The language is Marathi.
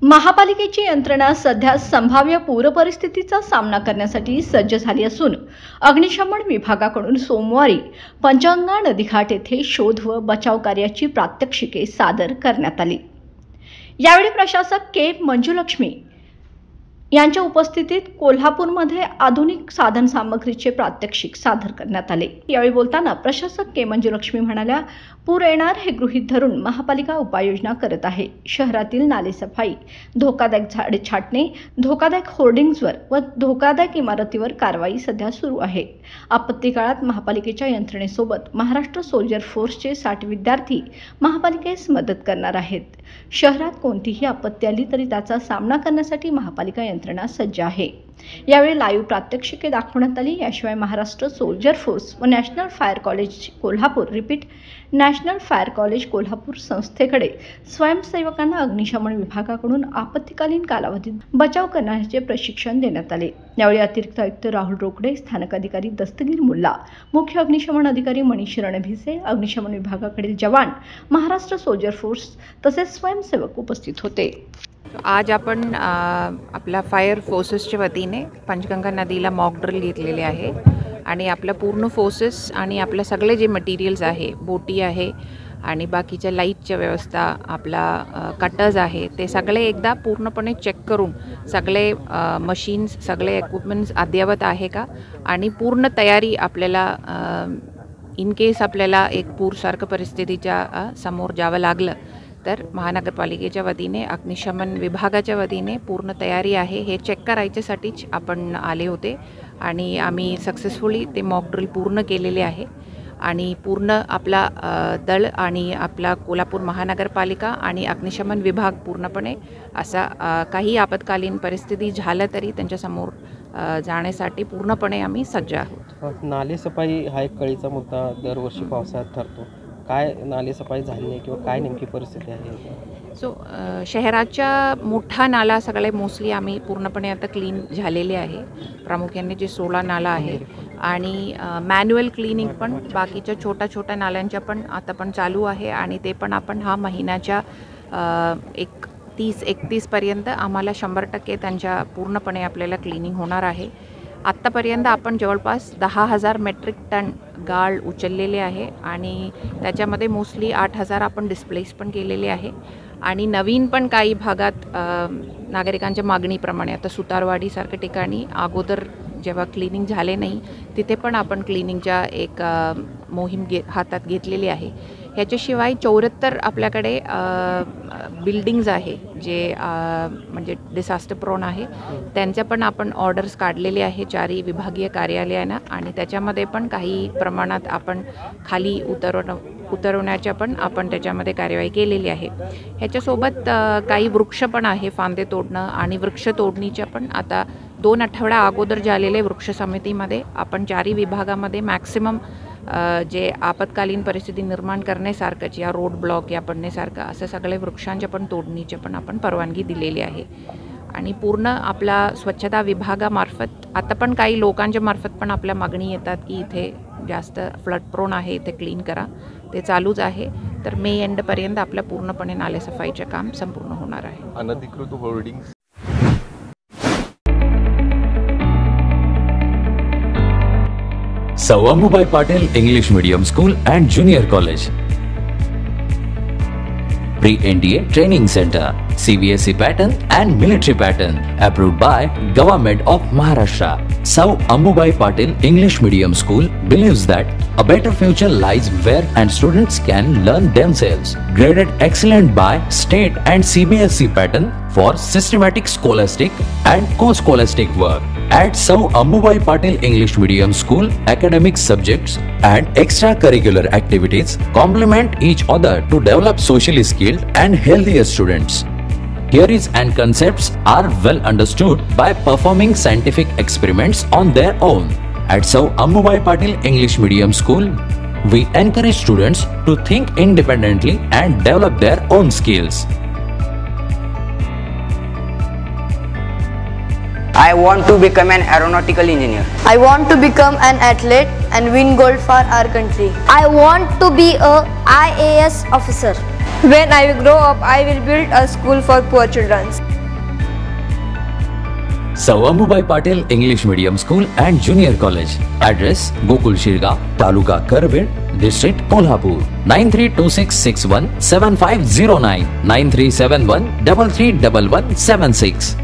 महापालिकेची यंत्रणा सध्या संभाव्य पूरपरिस्थितीचा सामना करण्यासाठी सज्ज झाली असून अग्निशमन विभागाकडून सोमवारी पंचगंगा नदीघाट येथे शोध व बचाव कार्याची प्रात्यक्षिके सादर करण्यात आली। यावेळी प्रशासक के मंजुलक्ष्मी यांच्या उपस्थितीत कोल्हापूरमध्ये आधुनिक साधन सामग्रीचे प्रात्यक्षिक सादर करण्यात आले। यावेळी बोलताना प्रशासक के मंजुलक्ष्मी म्हणाल्या, पूर येणार हे गृहीत धरून महापालिका उपाययोजना करत आहे। शहरातील नाले सफाई, धोकादायक झाडे छाटणे, धोकादायक होर्डिंग्जवर व धोकादायक इमारतीवर कारवाई सध्या सुरू आहे। आपत्ती काळात महापालिकेच्या यंत्रणेसोबत महाराष्ट्र सोल्जर फोर्सचे 60 विद्यार्थी महापालिकेस मदत करणार आहेत। शहरात कोणतीही आपत्ती आली तरी त्याचा सामना करण्यासाठी महापालिका यंत्रणा सज्ज आहे। यावेळी लाईव्ह प्रात्यक्षिके दाखवण्यात आली। याशिवाय महाराष्ट्र सोल्जर फोर्स व national fire college Kolhapur national fire college Kolhapur संस्थेकडे स्वयंसेवकांना अग्निशमन विभागाकडून आपत्कालीन कालावधीत बचाव करण्याचे प्रशिक्षण देण्यात आले। यावेळी अतिरिक्त आयुक्त राहुल रोकडे, स्थानिक अधिकारी दस्तगीर मुल्ला, मुख्य अग्निशमन अधिकारी मनीष रणभिसे, अग्निशमन विभागाकडील जवान, महाराष्ट्र सोल्जर फोर्स तसेच स्वयंसेवक उपस्थित होते। आज आपण आपल्या फायर फोर्सेसच्या वतीने पंचगंगा नदीला मॉक ड्रिल घेतलेले आहे आणि आपल्या पूर्ण फोर्सेस आणि आपले सगळे जे मटेरियल्स आहे, बोटी आहे आणि बाकीच्या लाईटच्या व्यवस्था, आपला कटर्स आहे, ते सगळे एकदा पूर्णपणे चेक करून सगळे मशीन्स, सगळे इक्विपमेंट्स अद्ययावत आहे का आणि पूर्ण तयारी आपल्याला इन केस आपल्याला एक पूरसारखं परिस्थितीच्या समोर जावं लागलं तर महानगरपालिकेच्या वतीने, अग्निशमन विभागाच्या वतीने पूर्ण तयारी आहे हे चेक करायच्यासाठीच आपण आले होते आणि आम्ही सक्सेसफुली ते मॉक ड्रिल पूर्ण केलेले आहे आणि पूर्ण आपला दल आणि आपला कोल्हापूर महानगरपालिका आणि अग्निशमन विभाग पूर्णपणे असा काही आपत्कालीन परिस्थिती झालं तरी त्यांच्यासमोर जाण्यासाठी पूर्णपणे आम्ही सज्ज आहोत। नाले सफाई हा एक कळीचा मुद्दा दरवर्षी पावसाळ्यात ठरतो। काय नाले सफाई झाली नाही किंवा काय नेमकी परिस्थिती आहे? शहराच्या मोठा नाला सगळे मोस्टली आम्ही पूर्णपणे आता क्लीन झालेले आहे। प्रामुख्याने जे 16 नाला आहे आणि मॅन्युअल क्लीनिंग पण बाकीच्या छोट्या नाल्यांच्या पण आता पण चालू आहे आणि ते पण आपण हा महिन्याच्या 30-31 पर्यंत आम्हाला 100% त्यांच्या पूर्णपणे आपल्याला क्लीनिंग होणार आहे। आत्तापर्यंत आपण जवळपास 10,000 मेट्रिक टन गाळ उचललेले आहे आणि त्याच्यामध्ये मोस्टली 8,000 आपण डिस्प्लेस पण केलेले आहे आणि नवीन पण काही भागात नागरिकांच्या मागणीप्रमाणे आता सुतारवाडीसारख्या ठिकाणी अगोदर जेव्हा क्लीनिंग झाले नाही तिथे पण आपण क्लीनिंगच्या एक मोहीम हातात घेतलेली आहे। ह्याच्याशिवाय 74 आपल्याकडे बिल्डिंग्स आहे जे म्हणजे डिसास्टर प्रोन आहे, त्यांच्या पण आपण ऑर्डर्स काढलेले आहे 4 विभागीय कार्यालयांना आणि त्याच्यामध्ये पण काही प्रमाणात आपण खाली उतरवण्याच्या पण आपण त्याच्यामध्ये कार्यवाही केलेली आहे। ह्याच्यासोबत काही वृक्ष पण आहे, फांदे तोडणं आणि वृक्ष तोडणीच्या पण आता 2 आठवड्या अगोदर झालेले वृक्ष समितीमध्ये आपण 4 विभागामध्ये मॅक्सिमम जे आपत्कालीन परिस्थिती निर्माण करण्यासारखंच या रोड ब्लॉक या पडण्यासारखं असं सगळे वृक्षांच्या पण तोडणीचे पण आपण परवानगी दिलेली आहे आणि पूर्ण आपला स्वच्छता विभागामार्फत आता पण काही लोकांच्या मार्फत पण आपल्या मागणी येतात की इथे जास्त फ्लड प्रोन आहे, इथे क्लीन करा, ते चालूच आहे। तर मे एंडपर्यंत आपल्या पूर्णपणे नाले सफाईचे काम संपूर्ण होणार आहे। अनधिकृत hoarding Sir Ammubai Patil English Medium School and Junior College, Pre-NDA Training Center, CBSE pattern and military pattern, approved by Government of Maharashtra. Sir Ammubai Patil English Medium School believes that a better future lies where and students can learn themselves. Graded excellent by state and CBSE pattern for systematic scholastic and co-scholastic work. At Sir Ammubai Patil English Medium School, academic subjects and extracurricular activities complement each other to develop socially skilled and healthier students. Theories and concepts are well understood by performing scientific experiments on their own. At Sir Ammubai Patil English Medium School, we encourage students to think independently and develop their own skills. I want to become an aeronautical engineer. I want to become an athlete and win gold for our country. I want to be a IAS officer. When I grow up, I will build a school for poor children. सौ Ambubai Patil English medium school and junior college. Address Gokul Shirgaon, taluka Karveer, district Kolhapur. 9326617509, 9371331176.